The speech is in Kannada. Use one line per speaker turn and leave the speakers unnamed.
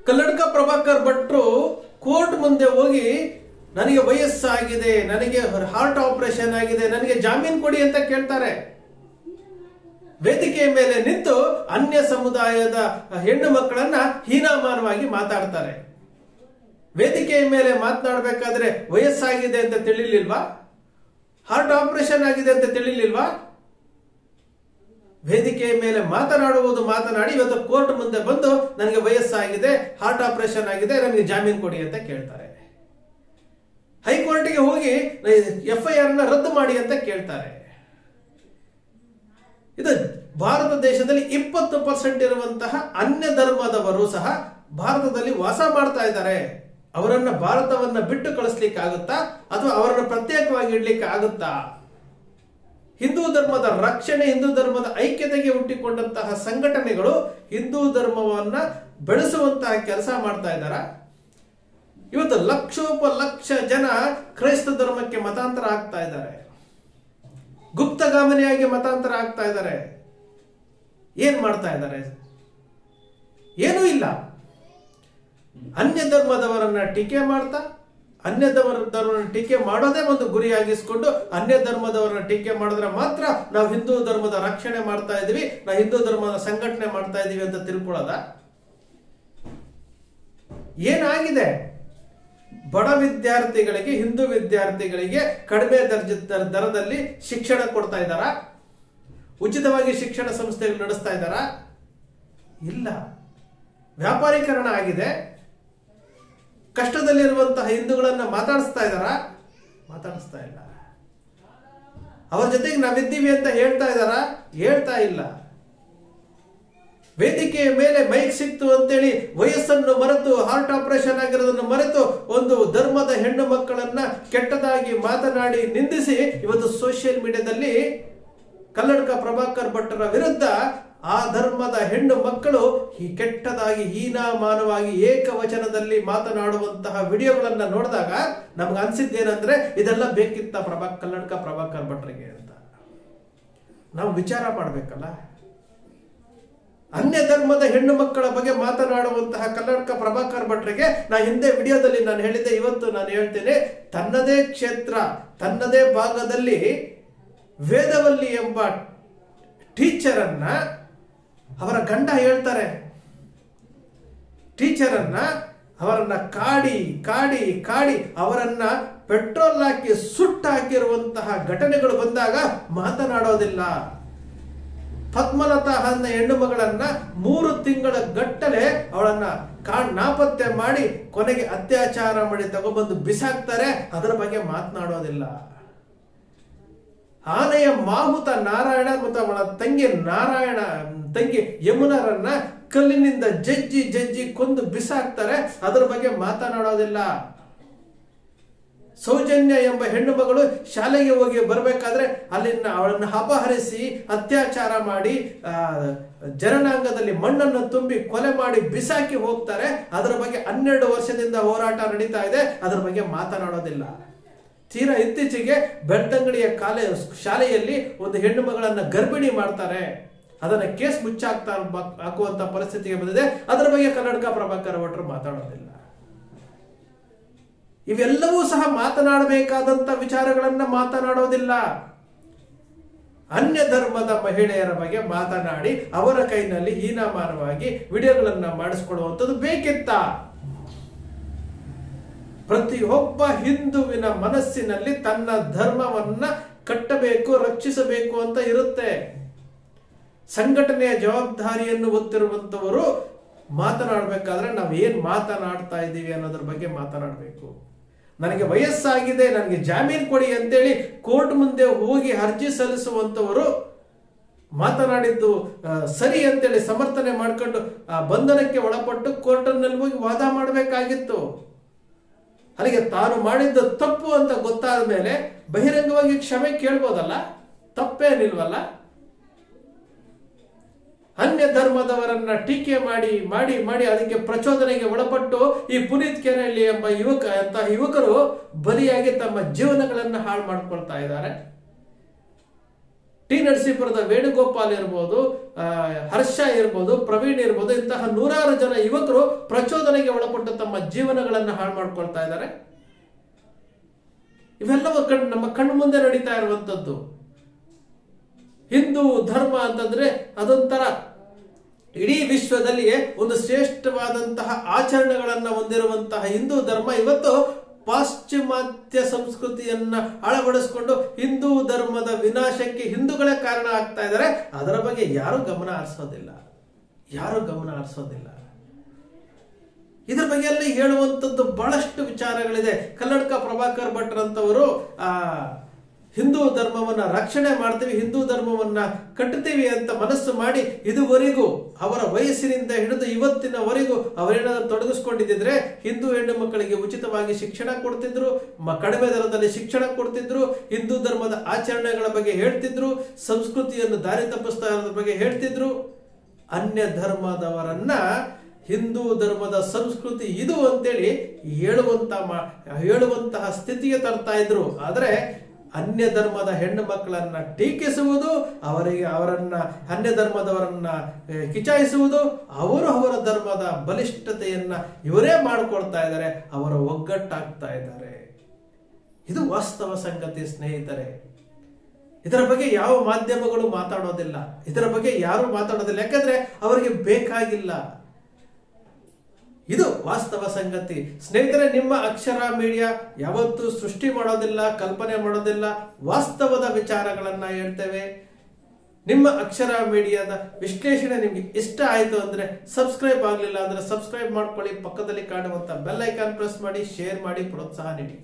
ಕಲ್ಲಡ್ಕ ಪ್ರಭಾಕರ್ ಭಟ್ರು ಕೋರ್ಟ್ ಮುಂದೆ ಹೋಗಿ ನನಗೆ ವಯಸ್ಸಾಗಿದೆ, ನನಗೆ ಹಾರ್ಟ್ ಆಪರೇಷನ್ ಆಗಿದೆ, ನನಗೆ ಜಾಮೀನು ಕೊಡಿ ಅಂತ ಕೇಳ್ತಾರೆ. ವೇದಿಕೆಯ ಮೇಲೆ ನಿಂತು ಅನ್ಯ ಸಮುದಾಯದ ಹೆಣ್ಣು ಮಕ್ಕಳನ್ನ ಹೀನಾಮಾನವಾಗಿ ಮಾತಾಡ್ತಾರೆ. ವೇದಿಕೆಯ ಮೇಲೆ ಮಾತನಾಡಬೇಕಾದ್ರೆ ವಯಸ್ಸಾಗಿದೆ ಅಂತ ತಿಳಿಲಿಲ್ವಾ? ಹಾರ್ಟ್ ಆಪರೇಷನ್ ಆಗಿದೆ ಅಂತ ತಿಳಿಲಿಲ್ವಾ? ವೇದಿಕೆಯ ಮೇಲೆ ಮಾತನಾಡಿ ಇವತ್ತು ಕೋರ್ಟ್ ಮುಂದೆ ಬಂದು ನನಗೆ ವಯಸ್ಸಾಗಿದೆ, ಹಾರ್ಟ್ ಆಪರೇಷನ್ ಆಗಿದೆ, ನನಗೆ ಜಾಮೀನು ಕೊಡಿ ಅಂತ ಕೇಳ್ತಾರೆ. ಹೈಕೋರ್ಟ್ಗೆ ಹೋಗಿ FIR ರದ್ದು ಮಾಡಿ ಅಂತ ಕೇಳ್ತಾರೆ. ಇದು ಭಾರತ ದೇಶದಲ್ಲಿ 20% ಇರುವಂತಹ ಅನ್ಯ ಧರ್ಮದವರು ಸಹ ಭಾರತದಲ್ಲಿ ವಾಸ ಮಾಡ್ತಾ ಇದ್ದಾರೆ. ಅವರನ್ನ ಭಾರತವನ್ನ ಬಿಟ್ಟು ಕಳಿಸ್ಲಿಕ್ಕೆ ಆಗುತ್ತಾ ಅಥವಾ ಅವರನ್ನು ಪ್ರತ್ಯೇಕವಾಗಿ ಇಡ್ಲಿಕ್ಕೆ ಆಗುತ್ತಾ? ಹಿಂದೂ ಧರ್ಮದ ರಕ್ಷಣೆ, ಹಿಂದೂ ಧರ್ಮದ ಐಕ್ಯತೆಗೆ ಹುಟ್ಟಿಕೊಂಡಂತಹ ಸಂಘಟನೆಗಳು ಹಿಂದೂ ಧರ್ಮವನ್ನ ಬೆಳೆಸುವಂತಹ ಕೆಲಸ ಮಾಡ್ತಾ ಇದ್ದಾರ. ಇವತ್ತು ಲಕ್ಷೋಪಲಕ್ಷ ಜನ ಕ್ರೈಸ್ತ ಧರ್ಮಕ್ಕೆ ಮತಾಂತರ ಆಗ್ತಾ ಇದ್ದಾರೆ, ಗುಪ್ತಗಾಮನಿಯಾಗಿ ಮತಾಂತರ ಆಗ್ತಾ ಇದ್ದಾರೆ. ಏನ್ ಮಾಡ್ತಾ ಇದ್ದಾರೆ? ಏನೂ ಇಲ್ಲ. ಅನ್ಯ ಧರ್ಮದವರನ್ನ ಟೀಕೆ ಮಾಡ್ತಾ, ಅನ್ಯ ಧರ್ಮದವರನ್ನ ಟೀಕೆ ಮಾಡೋದೇ ಒಂದು ಗುರಿಯಾಗಿಸ್ಕೊಂಡು ಅನ್ಯ ಧರ್ಮದವರನ್ನ ಟೀಕೆ ಮಾಡಿದ್ರೆ ಮಾತ್ರ ನಾವು ಹಿಂದೂ ಧರ್ಮದ ರಕ್ಷಣೆ ಮಾಡ್ತಾ ಇದೀವಿ, ನಾವು ಹಿಂದೂ ಧರ್ಮದ ಸಂಘಟನೆ ಮಾಡ್ತಾ ಇದೀವಿ ಅಂತ ತಿಳ್ಕೊಳ್ಳೋದ? ಏನಾಗಿದೆ? ಬಡ ವಿದ್ಯಾರ್ಥಿಗಳಿಗೆ, ಹಿಂದೂ ವಿದ್ಯಾರ್ಥಿಗಳಿಗೆ ಕಡಿಮೆ ದರದಲ್ಲಿ ಶಿಕ್ಷಣ ಕೊಡ್ತಾ ಇದ್ದಾರಾ? ಉಚಿತವಾಗಿ ಶಿಕ್ಷಣ ಸಂಸ್ಥೆಗಳು ನಡೆಸ್ತಾ ಇದ್ದಾರಾ? ಇಲ್ಲ. ವ್ಯಾಪಾರೀಕರಣ ಆಗಿದೆ. ಕಷ್ಟದಲ್ಲಿರುವಂತಹ ಹಿಂದೂಗಳನ್ನ ಮಾತಾಡಿಸ್ತಾ ಇದ್ದಾರಾ? ಮಾತಾಡಿಸ್ತಾ ಇಲ್ಲ. ಅವರ ಜೊತೆಗೆ ನಾವಿದ್ದೀವಿ ಅಂತ ಹೇಳ್ತಾ ಇದ್ದಾರಾ? ಹೇಳ್ತಾ ಇಲ್ಲ. ವೇದಿಕೆಯ ಮೇಲೆ ಮೈಕ್ ಸಿಕ್ತು ಅಂತೇಳಿ ವಯಸ್ಸನ್ನು ಮರೆತು, ಹಾರ್ಟ್ ಆಪರೇಷನ್ ಆಗಿರೋದನ್ನು ಮರೆತು ಒಂದು ಧರ್ಮದ ಹೆಣ್ಣು ಮಕ್ಕಳನ್ನ ಕೆಟ್ಟದಾಗಿ ಮಾತನಾಡಿ ನಿಂದಿಸಿ ಇವತ್ತು ಸೋಷಿಯಲ್ ಮೀಡಿಯಾದಲ್ಲಿ ಕಲ್ಲಡ್ಕ ಪ್ರಭಾಕರ್ ಭಟ್ರ ವಿರುದ್ಧ ಆ ಧರ್ಮದ ಹೆಣ್ಣು ಮಕ್ಕಳು ಕೆಟ್ಟದಾಗಿ ಹೀನಾಮಾನವಾಗಿ ಏಕವಚನದಲ್ಲಿ ಮಾತನಾಡುವಂತಹ ವಿಡಿಯೋಗಳನ್ನ ನೋಡಿದಾಗ ನಮ್ಗೆ ಅನ್ಸಿದ್ದೇನಂದ್ರೆ ಇದೆಲ್ಲ ಬೇಕಿತ್ತ ಕಲ್ಲಡ್ಕ ಪ್ರಭಾಕರ್ ಭಟ್ರಿಗೆ ಅಂತ ನಾವು ವಿಚಾರ ಮಾಡ್ಬೇಕಲ್ಲ. ಅನ್ಯ ಧರ್ಮದ ಹೆಣ್ಣು ಮಕ್ಕಳ ಬಗ್ಗೆ ಮಾತನಾಡುವಂತಹ ಕಲ್ಲಡ್ಕ ಪ್ರಭಾಕರ್ ಭಟ್ರಿಗೆ ನಾ ಹಿಂದೆ ವಿಡಿಯೋದಲ್ಲಿ ನಾನು ಹೇಳಿದ್ದೆ, ಇವತ್ತು ನಾನು ಹೇಳ್ತೇನೆ. ತನ್ನದೇ ಕ್ಷೇತ್ರ, ತನ್ನದೇ ಭಾಗದಲ್ಲಿ ವೇದವಲ್ಲಿ ಎಂಬ ಟೀಚರನ್ನ ಅವರ ಗಂಡ ಹೇಳ್ತಾರೆ. ಟೀಚರನ್ನ ಅವರನ್ನ ಕಾಡಿ ಕಾಡಿ ಕಾಡಿ ಅವರನ್ನ ಪೆಟ್ರೋಲ್ ಹಾಕಿ ಸುಟ್ಟಾಕಿರುವಂತಹ ಘಟನೆಗಳು ಬಂದಾಗ ಮಾತನಾಡೋದಿಲ್ಲ. ಪದ್ಮಲತಾ ಅನ್ನ ಹೆಣ್ಣು ಮಗಳನ್ನ 3 ತಿಂಗಳ ಗಟ್ಟಲೆ ಅವಳನ್ನ ನಾಪತ್ತೆ ಮಾಡಿ ಕೊನೆಗೆ ಅತ್ಯಾಚಾರ ಮಾಡಿ ತಗೊಬಂದು ಬಿಸಾಕ್ತಾರೆ. ಅದರ ಬಗ್ಗೆ ಮಾತನಾಡೋದಿಲ್ಲ. ಆನೆಯ ಮಾಹುತ ನಾರಾಯಣ ಮತ್ತು ಅವಳ ತಂಗಿ ಯಮುನರನ್ನ ಕಲ್ಲಿನಿಂದ ಜಜ್ಜಿ ಕೊಂದು ಬಿಸಾಕ್ತಾರೆ. ಅದರ ಬಗ್ಗೆ ಮಾತನಾಡೋದಿಲ್ಲ. ಸೌಜನ್ಯ ಎಂಬ ಹೆಣ್ಣು ಮಗಳು ಶಾಲೆಗೆ ಹೋಗಿ ಬರಬೇಕಾದ್ರೆ ಅಲ್ಲಿನ ಅವಳನ್ನು ಅಪಹರಿಸಿ ಅತ್ಯಾಚಾರ ಮಾಡಿ ಜನನಾಂಗದಲ್ಲಿ ಮಣ್ಣನ್ನು ತುಂಬಿ ಕೊಲೆ ಮಾಡಿ ಬಿಸಾಕಿ ಹೋಗ್ತಾರೆ. ಅದರ ಬಗ್ಗೆ 12 ವರ್ಷದಿಂದ ಹೋರಾಟ ನಡೀತಾ ಇದೆ. ಅದರ ಬಗ್ಗೆ ಮಾತನಾಡೋದಿಲ್ಲ. ತೀರಾ ಇತ್ತೀಚೆಗೆ ಬೆಳ್ತಂಗಡಿಯ ಶಾಲೆಯಲ್ಲಿ ಒಂದು ಹೆಣ್ಣು ಮಗಳನ್ನ ಗರ್ಭಿಣಿ ಮಾಡ್ತಾರೆ. ಅದನ್ನ ಕೇಸ್ ಹಾಕುವಂತ ಪರಿಸ್ಥಿತಿಗೆ ಬಂದಿದೆ. ಅದರ ಬಗ್ಗೆ ಕಲ್ಲಡ್ಕ ಪ್ರಭಾಕರ್ ಭಟ್ರು ಮಾತಾಡೋದಿಲ್ಲ. ಇವೆಲ್ಲವೂ ಸಹ ಮಾತನಾಡಬೇಕಾದಂತ ವಿಚಾರಗಳನ್ನ ಮಾತನಾಡೋದಿಲ್ಲ. ಅನ್ಯ ಧರ್ಮದ ಮಹಿಳೆಯರ ಬಗ್ಗೆ ಮಾತನಾಡಿ ಅವರ ಕೈನಲ್ಲಿ ಹೀನಾಮಾನವಾಗಿ ವಿಡಿಯೋಗಳನ್ನ ಮಾಡಿಸ್ಕೊಡುವಂಥದ್ದು ಬೇಕಿತ್ತ? ಪ್ರತಿಯೊಬ್ಬ ಹಿಂದುವಿನ ಮನಸ್ಸಿನಲ್ಲಿ ತನ್ನ ಧರ್ಮವನ್ನ ಕಟ್ಟಬೇಕು, ರಕ್ಷಿಸಬೇಕು ಅಂತ ಇರುತ್ತೆ. ಸಂಘಟನೆಯ ಜವಾಬ್ದಾರಿಯನ್ನು ಹೊತ್ತಿರುವಂತವರು ಮಾತನಾಡಬೇಕಾದ್ರೆ ನಾವು ಏನ್ ಮಾತನಾಡ್ತಾ ಇದ್ದೀವಿ ಅನ್ನೋದ್ರ ಬಗ್ಗೆ ಮಾತನಾಡಬೇಕು. ನನಗೆ ವಯಸ್ಸಾಗಿದೆ, ನನಗೆ ಜಾಮೀನು ಕೊಡಿ ಅಂತೇಳಿ ಕೋರ್ಟ್ ಮುಂದೆ ಹೋಗಿ ಅರ್ಜಿ ಸಲ್ಲಿಸುವಂತವರು ಮಾತನಾಡಿದ್ದು ಸರಿ ಅಂತೇಳಿ ಸಮರ್ಥನೆ ಮಾಡ್ಕೊಂಡು ಆ ಬಂಧನಕ್ಕೆ ಒಳಪಟ್ಟು ಕೋರ್ಟ್ನಲ್ಲಿ ಹೋಗಿ ವಾದ ಮಾಡಬೇಕಾಗಿತ್ತು. ಅಲ್ಲಿಗೆ ತಾನು ಮಾಡಿದ್ದು ತಪ್ಪು ಅಂತ ಗೊತ್ತಾದ ಮೇಲೆ ಬಹಿರಂಗವಾಗಿ ಕ್ಷಮೆ ಕೇಳ್ಬೋದಲ್ಲ, ತಪ್ಪೇನಿಲ್ವಲ್ಲ. ಅನ್ಯ ಧರ್ಮದವರನ್ನ ಟೀಕೆ ಮಾಡಿ ಮಾಡಿ ಮಾಡಿ ಅದಕ್ಕೆ ಪ್ರಚೋದನೆಗೆ ಒಳಪಟ್ಟು ಈ ಪುನೀತ್ ಕೆರೆಹಳ್ಳಿ ಎಂಬ ಯುವಕರು ಬಲಿಯಾಗಿ ತಮ್ಮ ಜೀವನಗಳನ್ನ ಹಾಳು ಮಾಡ್ಕೊಳ್ತಾ ಇದ್ದಾರೆ. ಟಿ ನರಸೀಪುರದ ವೇಣುಗೋಪಾಲ್ ಇರ್ಬೋದು, ಹರ್ಷ ಇರ್ಬೋದು, ಪ್ರವೀಣ್ ಇರ್ಬೋದು, ಇಂತಹ ನೂರಾರು ಜನ ಯುವಕರು ಪ್ರಚೋದನೆಗೆ ಒಳಪಟ್ಟು ತಮ್ಮ ಜೀವನಗಳನ್ನು ಹಾಳು ಮಾಡ್ಕೊಳ್ತಾ ಇದ್ದಾರೆ. ಇವೆಲ್ಲವೂ ನಮ್ಮ ಕಣ್ಣು ಮುಂದೆ ನಡೀತಾ ಇರುವಂತದ್ದು. ಹಿಂದೂ ಧರ್ಮ ಅಂತಂದ್ರೆ ಅದೊಂಥರ ಇಡೀ ವಿಶ್ವದಲ್ಲಿಯೇ ಒಂದು ಶ್ರೇಷ್ಠವಾದಂತಹ ಆಚರಣೆಗಳನ್ನ ಹೊಂದಿರುವಂತಹ ಹಿಂದೂ ಧರ್ಮ ಇವತ್ತು ಪಾಶ್ಚಿಮಾತ್ಯ ಸಂಸ್ಕೃತಿಯನ್ನ ಅಳವಡಿಸಿಕೊಂಡು ಹಿಂದೂ ಧರ್ಮದ ವಿನಾಶಕ್ಕೆ ಹಿಂದೂಗಳೇ ಕಾರಣ ಆಗ್ತಾ ಇದ್ದಾರೆ. ಅದರ ಬಗ್ಗೆ ಯಾರು ಗಮನ ಹರಿಸೋದಿಲ್ಲ. ಇದರ ಬಗ್ಗೆ ಎಲ್ಲ ಹೇಳುವಂತದ್ದು ಬಹಳಷ್ಟು ವಿಚಾರಗಳಿದೆ. ಕಲ್ಲಡ್ಕ ಪ್ರಭಾಕರ್ ಭಟ್ರಂತವರು ಹಿಂದೂ ಧರ್ಮವನ್ನ ರಕ್ಷಣೆ ಮಾಡ್ತೀವಿ, ಹಿಂದೂ ಧರ್ಮವನ್ನ ಕಟ್ಟುತ್ತೀವಿ ಅಂತ ಮನಸ್ಸು ಮಾಡಿ ಇದುವರೆಗೂ ಅವರ ವಯಸ್ಸಿನಿಂದ ಹಿಡಿದು ಇವತ್ತಿನವರೆಗೂ ಅವರೇನಾದ್ರೂ ತೊಡಗಿಸ್ಕೊಂಡಿದ್ರೆ ಹಿಂದೂ ಹೆಣ್ಣು ಮಕ್ಕಳಿಗೆ ಉಚಿತವಾಗಿ ಶಿಕ್ಷಣ ಕೊಡ್ತಿದ್ರು, ಕಡಿಮೆ ದರದಲ್ಲಿ ಶಿಕ್ಷಣ ಕೊಡ್ತಿದ್ರು, ಹಿಂದೂ ಧರ್ಮದ ಆಚರಣೆಗಳ ಬಗ್ಗೆ ಹೇಳ್ತಿದ್ರು, ಸಂಸ್ಕೃತಿಯನ್ನು ದಾರಿ ತಪ್ಪಿಸ್ತಾ ಇರೋದ್ರ ಬಗ್ಗೆ ಹೇಳ್ತಿದ್ರು. ಅನ್ಯ ಧರ್ಮದವರನ್ನ ಹಿಂದೂ ಧರ್ಮದ ಸಂಸ್ಕೃತಿ ಇದು ಅಂತೇಳಿ ಹೇಳುವಂತಹ ಸ್ಥಿತಿಗೆ ತರ್ತಾ ಇದ್ರು. ಆದ್ರೆ ಅನ್ಯ ಧರ್ಮದ ಹೆಣ್ಣು ಮಕ್ಕಳನ್ನ ಟೀಕಿಸುವುದು, ಅವರನ್ನ ಅನ್ಯ ಧರ್ಮದವರನ್ನ ಕಿಚಾಯಿಸುವುದು, ಅವರ ಧರ್ಮದ ಬಲಿಷ್ಠತೆಯನ್ನ ಇವರೇ ಮಾಡಿಕೊಳ್ತಾ ಇದ್ದಾರೆ, ಅವರ ಒಗ್ಗಟ್ಟಾಗ್ತಾ ಇದ್ದಾರೆ. ಇದು ವಾಸ್ತವ ಸಂಗತಿ ಸ್ನೇಹಿತರೆ. ಇದರ ಬಗ್ಗೆ ಯಾವ ಮಾಧ್ಯಮಗಳು ಮಾತಾಡೋದಿಲ್ಲ, ಇದರ ಬಗ್ಗೆ ಯಾರು ಮಾತಾಡೋದಿಲ್ಲ, ಯಾಕಂದ್ರೆ ಅವರಿಗೆ ಬೇಕಾಗಿಲ್ಲ. ಇದು ವಾಸ್ತವ ಸಂಗತಿ ಸ್ನೇಹಿತರೆ. ನಿಮ್ಮ ಅಕ್ಷರ ಮೀಡಿಯಾ ಯಾವತ್ತೂ ಸೃಷ್ಟಿ ಮಾಡೋದಿಲ್ಲ, ಕಲ್ಪನೆ ಮಾಡೋದಿಲ್ಲ, ವಾಸ್ತವದ ವಿಚಾರಗಳನ್ನ ಹೇಳ್ತೇವೆ. ನಿಮ್ಮ ಅಕ್ಷರ ಮೀಡಿಯಾದ ವಿಶ್ಲೇಷಣೆ ನಿಮ್ಗೆ ಇಷ್ಟ ಆಯ್ತು ಅಂದ್ರೆ ಸಬ್ಸ್ಕ್ರೈಬ್ ಆಗ್ಲಿಲ್ಲ ಅಂದ್ರೆ ಸಬ್ಸ್ಕ್ರೈಬ್ ಮಾಡ್ಕೊಳ್ಳಿ, ಪಕ್ಕದಲ್ಲಿ ಕಾಣುವಂತ ಬೆಲ್ ಐಕಾನ್ ಪ್ರೆಸ್ ಮಾಡಿ, ಶೇರ್ ಮಾಡಿ, ಪ್ರೋತ್ಸಾಹ ನೀಡಿ.